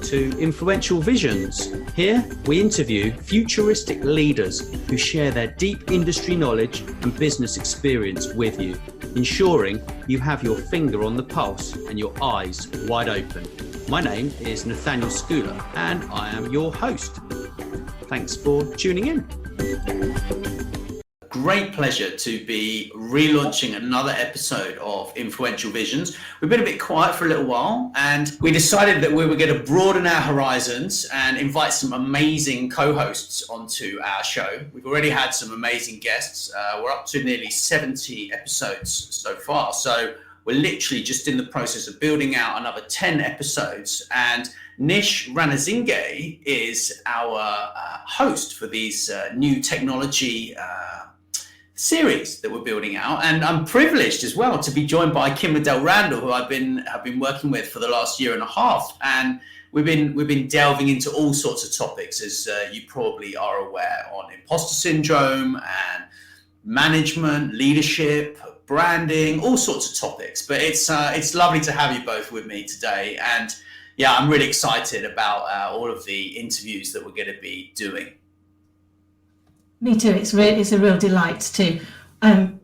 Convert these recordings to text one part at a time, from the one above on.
to Influential Visions. Here, we interview futuristic leaders who share their deep industry knowledge and business experience with you, ensuring you have your finger on the pulse and your eyes wide open. My name is Nathaniel Schooler, and I am your host. Thanks for tuning in. Great pleasure to be relaunching another episode of Influential Visions. We've been a bit quiet for a little while, and we decided that we were going to broaden our horizons and invite some amazing co-hosts onto our show. We've already had some amazing guests. We're up to nearly 70 episodes so far, so we're literally just in the process of building out another 10 episodes, and Ranasinghe is our host for these new technology series that we're building out, and I'm privileged as well to be joined by Kim-Adele Randall, who I've been working with for the last year and a half, and we've been delving into all sorts of topics, as you probably are aware, on imposter syndrome and management, leadership, branding, all sorts of topics. But it's lovely to have you both with me today, and yeah, I'm really excited about all of the interviews that we're going to be doing. Me too. It's a real delight to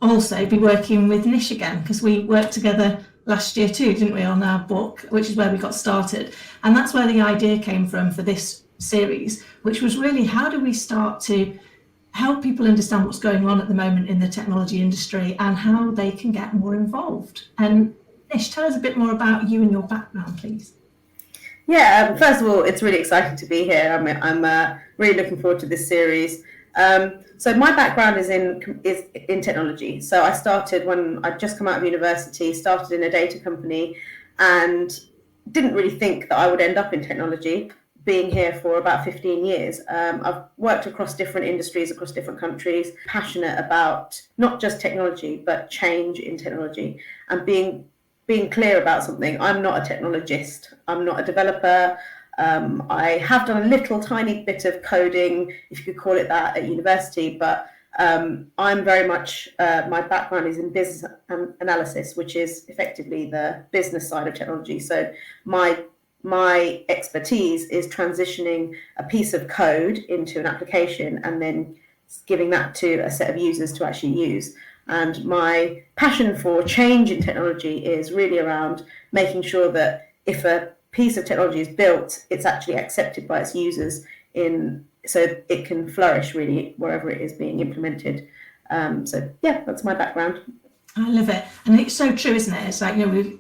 also be working with Nish again, because we worked together last year too, didn't we, on our book, which is where we got started. And that's where the idea came from for this series, which was really, how do we start to help people understand what's going on at the moment in the technology industry and how they can get more involved. And Nish, tell us a bit more about you and your background, please. Yeah, first of all, it's really exciting to be here. I'm really looking forward to this series. So my background is in technology. So I started when I'd just come out of university, started in a data company, and didn't really think that I would end up in technology, being here for about 15 years. I've worked across different industries, across different countries, passionate about not just technology, but change in technology, and being clear about something. I'm not a technologist. I'm not a developer. I have done a little tiny bit of coding, if you could call it that, at university, but I'm very much, my background is in business analysis, which is effectively the business side of technology. So my expertise is transitioning a piece of code into an application and then giving that to a set of users to actually use. And my passion for change in technology is really around making sure that if a piece of technology is built, it's actually accepted by its users so it can flourish really wherever it is being implemented. So yeah, that's my background. I love it. And it's so true, isn't it? It's like,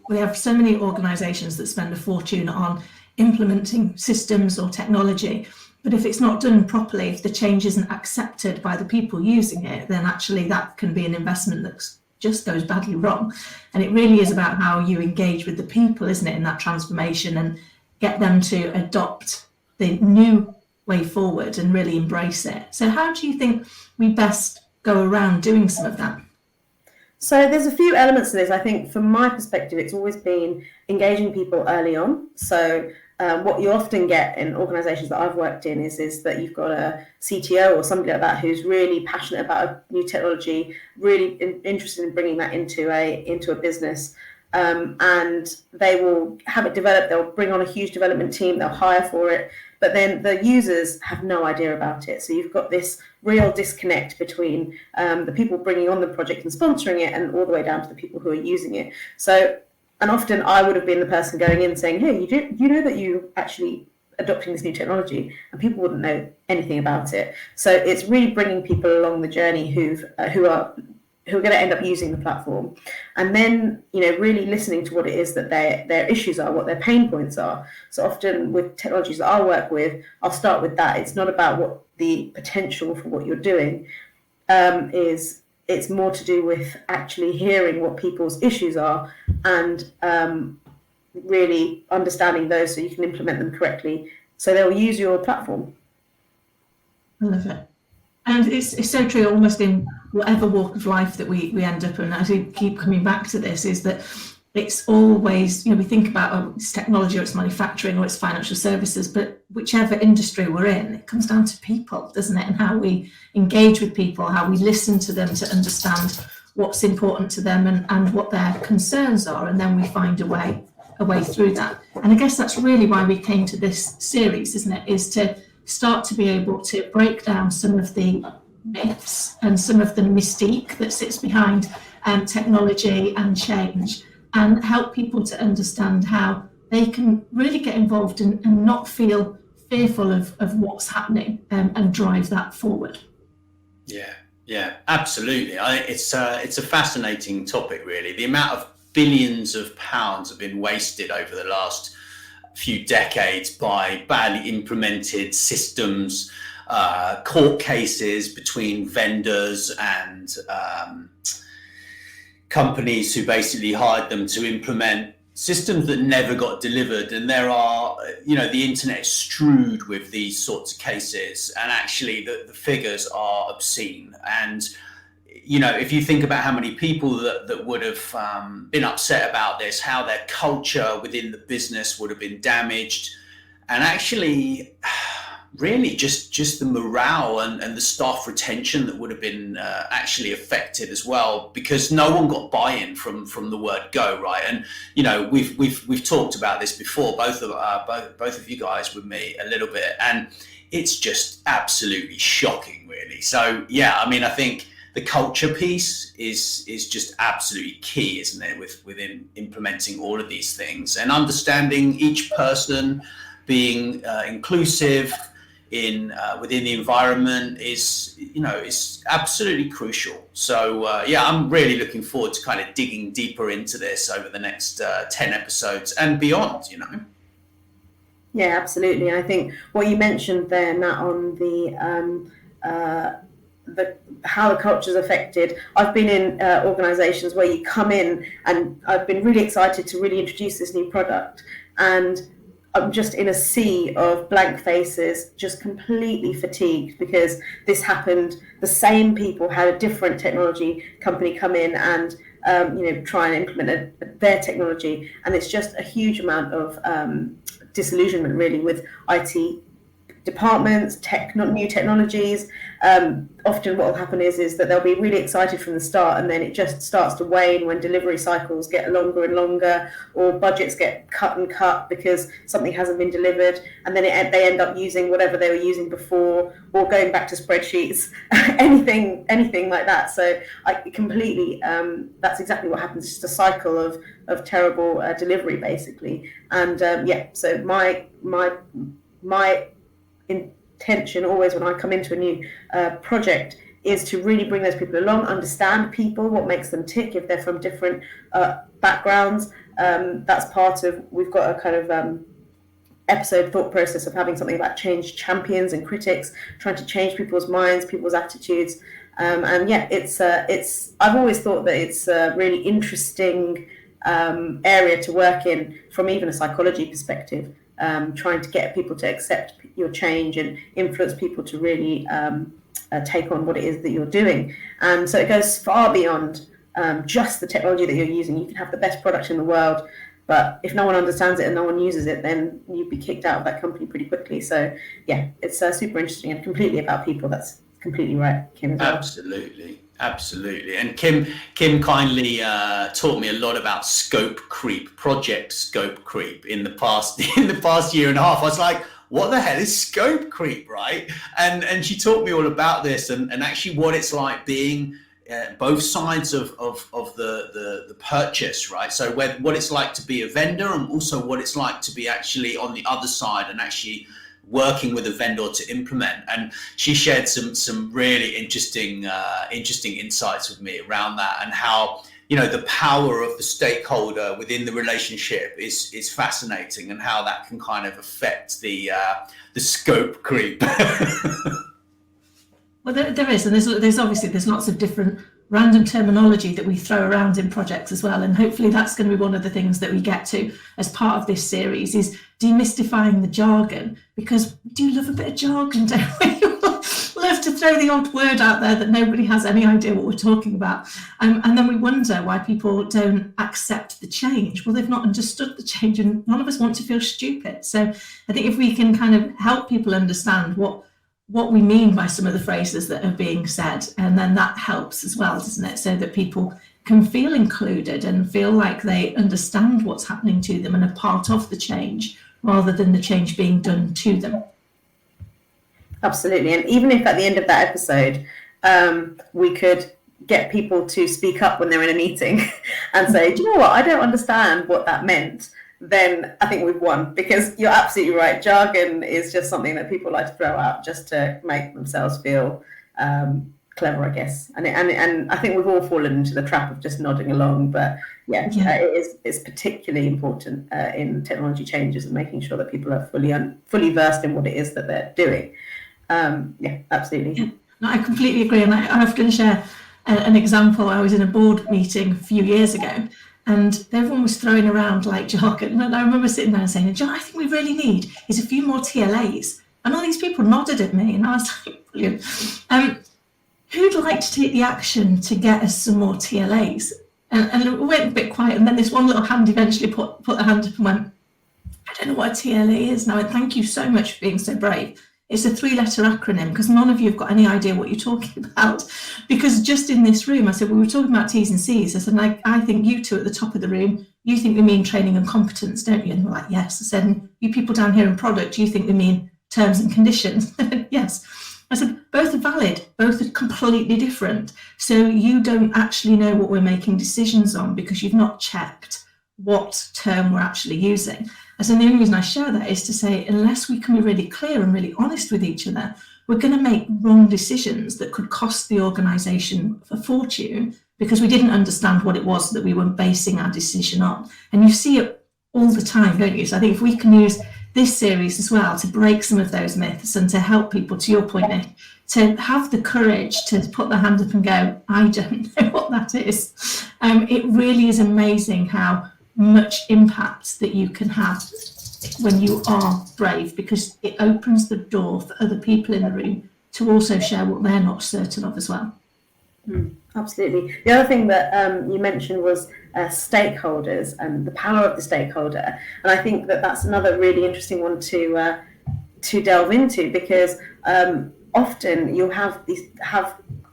we have so many organisations that spend a fortune on implementing systems or technology, but if it's not done properly, if the change isn't accepted by the people using it, then actually that can be an investment that's just goes badly wrong. And it really is about how you engage with the people, isn't it, in that transformation, and get them to adopt the new way forward and really embrace it. So how do you think we best go around doing some of that? So there's a few elements to this. I think from my perspective, it's always been engaging people early on. So what you often get in organisations that I've worked in is that you've got a CTO or somebody like that who's really passionate about a new technology, really interested in bringing that into a business, and they will have it developed. They'll bring on a huge development team. They'll hire for it, but then the users have no idea about it. So you've got this real disconnect between the people bringing on the project and sponsoring it, and all the way down to the people who are using it. And often I would have been the person going in saying, hey, you know that you actually adopting this new technology, and people wouldn't know anything about it. So it's really bringing people along the journey who are going to end up using the platform, and then really listening to what it is that their issues are, what their pain points are. So often with technologies that I work with, I'll start with that. It's not about what the potential for what you're doing is. It's more to do with actually hearing what people's issues are and really understanding those so you can implement them correctly so they'll use your platform. I love it. And it's so true, almost in whatever walk of life that we end up in. I do keep coming back to this, is that it's always, we think about it's technology or it's manufacturing or it's financial services, but whichever industry we're in, it comes down to people, doesn't it? And how we engage with people, how we listen to them to understand what's important to them and what their concerns are. And then we find a way a way through that. And I guess that's really why we came to this series, isn't it? Is to start to be able to break down some of the myths and some of the mystique that sits behind technology and change, and help people to understand how they can really get involved and not feel fearful of what's happening, and drive that forward. Yeah, absolutely. It's a fascinating topic, really. The amount of billions of pounds have been wasted over the last few decades by badly implemented systems, court cases between vendors and companies who basically hired them to implement systems that never got delivered. And there are, the internet is strewed with these sorts of cases, and actually the figures are obscene. And if you think about how many people that would have been upset about this, how their culture within the business would have been damaged, and actually really just the morale and the staff retention that would have been actually affected as well, because no one got buy-in from the word go, right? And we've talked about this before, both of you guys with me a little bit, and it's just absolutely shocking, really. So yeah, I think the culture piece is just absolutely key, isn't it, within implementing all of these things, and understanding each person, being inclusive within the environment is absolutely crucial. So I'm really looking forward to kind of digging deeper into this over the next 10 episodes and beyond. Yeah, absolutely. I think what you mentioned there, Nat, on the how the culture is affected. I've been in organisations where you come in, and I've been really excited to really introduce this new product, and I'm just in a sea of blank faces, just completely fatigued, because this happened. The same people had a different technology company come in and try and implement their technology, and it's just a huge amount of disillusionment, really, with IT departments, new technologies. Often what will happen is that they'll be really excited from the start, and then it just starts to wane when delivery cycles get longer and longer, or budgets get cut because something hasn't been delivered, and then they end up using whatever they were using before, or going back to spreadsheets, anything like that. So I completely, that's exactly what happens. It's just a cycle of terrible delivery, basically. And so my intention always when I come into a new project is to really bring those people along, understand people, what makes them tick if they're from different backgrounds. That's part of, we've got a kind of episode thought process of having something about change champions and critics, trying to change people's minds, people's attitudes. It's I've always thought that it's a really interesting area to work in from even a psychology perspective. Trying to get people to accept your change and influence people to really take on what it is that you're doing. And so it goes far beyond just the technology that you're using. You can have the best product in the world, but if no one understands it and no one uses it, then you'd be kicked out of that company pretty quickly. So yeah, it's super interesting and completely about people. That's completely right, Kim, as well. Absolutely. And Kim kindly taught me a lot about scope creep, project scope creep in the past year and a half. I was like, what the hell is scope creep, right? And she taught me all about this and actually what it's like being both sides of the purchase, right? So what it's like to be a vendor, and also what it's like to be actually on the other side and actually working with a vendor to implement. And she shared some really interesting insights with me around that, and how the power of the stakeholder within the relationship is fascinating, and how that can kind of affect the scope creep. Well, there is, and there's obviously lots of different random terminology that we throw around in projects as well, and hopefully that's going to be one of the things that we get to as part of this series, is demystifying the jargon, because we do love a bit of jargon, don't we? Love to throw the odd word out there that nobody has any idea what we're talking about, and then we wonder why people don't accept the change. Well, they've not understood the change, and none of us want to feel stupid. So I think if we can kind of help people understand what we mean by some of the phrases that are being said, and then that helps as well, doesn't it? So that people can feel included and feel like they understand what's happening to them and are part of the change rather than the change being done to them. Absolutely. And even if at the end of that episode, we could get people to speak up when they're in a meeting and say, do you know what, I don't understand what that meant, then I think we've won, because you're absolutely right. Jargon is just something that people like to throw out just to make themselves feel clever, I guess. And I think we've all fallen into the trap of just nodding along. But it's particularly important in technology changes and making sure that people are fully versed in what it is that they're doing. Absolutely. Yeah. No, I completely agree. And I often share an example. I was in a board meeting a few years ago, and everyone was throwing around like jargon. And I remember sitting there and saying, John, I think we really need is a few more TLAs. And all these people nodded at me, and I was like, brilliant. Who'd like to take the action to get us some more TLAs? And it went a bit quiet. And then this one little hand eventually put the hand up and went, I don't know what a TLA is. And I went, thank you so much for being so brave. It's a 3-letter acronym, because none of you have got any idea what you're talking about. Because just in this room, I said, we were talking about T's and C's. I said, I think you two at the top of the room, you think we mean training and competence, don't you? And they were like, yes. I said, and you people down here in product, you think we mean terms and conditions? Yes. I said, both are valid, both are completely different. So you don't actually know what we're making decisions on because you've not checked what term we're actually using. I said, the only reason I share that is to say, unless we can be really clear and really honest with each other, we're going to make wrong decisions that could cost the organisation a fortune because we didn't understand what it was that we were basing our decision on. And you see it all the time, don't you? So I think if we can use this series as well to break some of those myths and to help people, to your point, Nick, to have the courage to put their hand up and go, I don't know what that is. It really is amazing how much impact that you can have when you are brave, because it opens the door for other people in the room to also share what they're not certain of as well. Absolutely. The other thing that you mentioned was stakeholders and the power of the stakeholder, and I think that that's another really interesting one to delve into, because often you'll have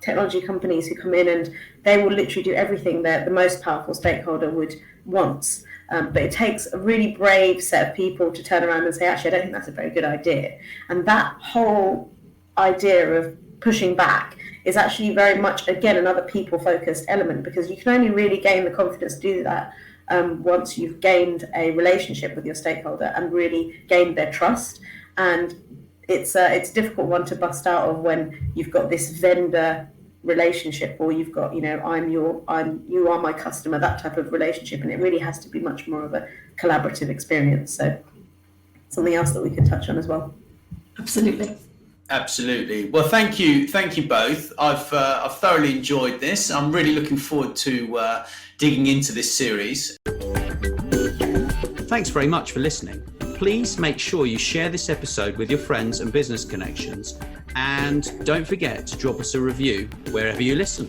technology companies who come in and they will literally do everything that the most powerful stakeholder would want. But it takes a really brave set of people to turn around and say, actually, I don't think that's a very good idea. And that whole idea of pushing back is actually very much, again, another people-focused element, because you can only really gain the confidence to do that once you've gained a relationship with your stakeholder and really gained their trust. And it's a difficult one to bust out of when you've got this vendor relationship, or you've got, you are my customer, that type of relationship, and it really has to be much more of a collaborative experience. So something else that we could touch on as well. Absolutely. Well, thank you both. I've thoroughly enjoyed this. I'm really looking forward to digging into this series. Thanks very much for listening. Please make sure you share this episode with your friends and business connections, and don't forget to drop us a review wherever you listen.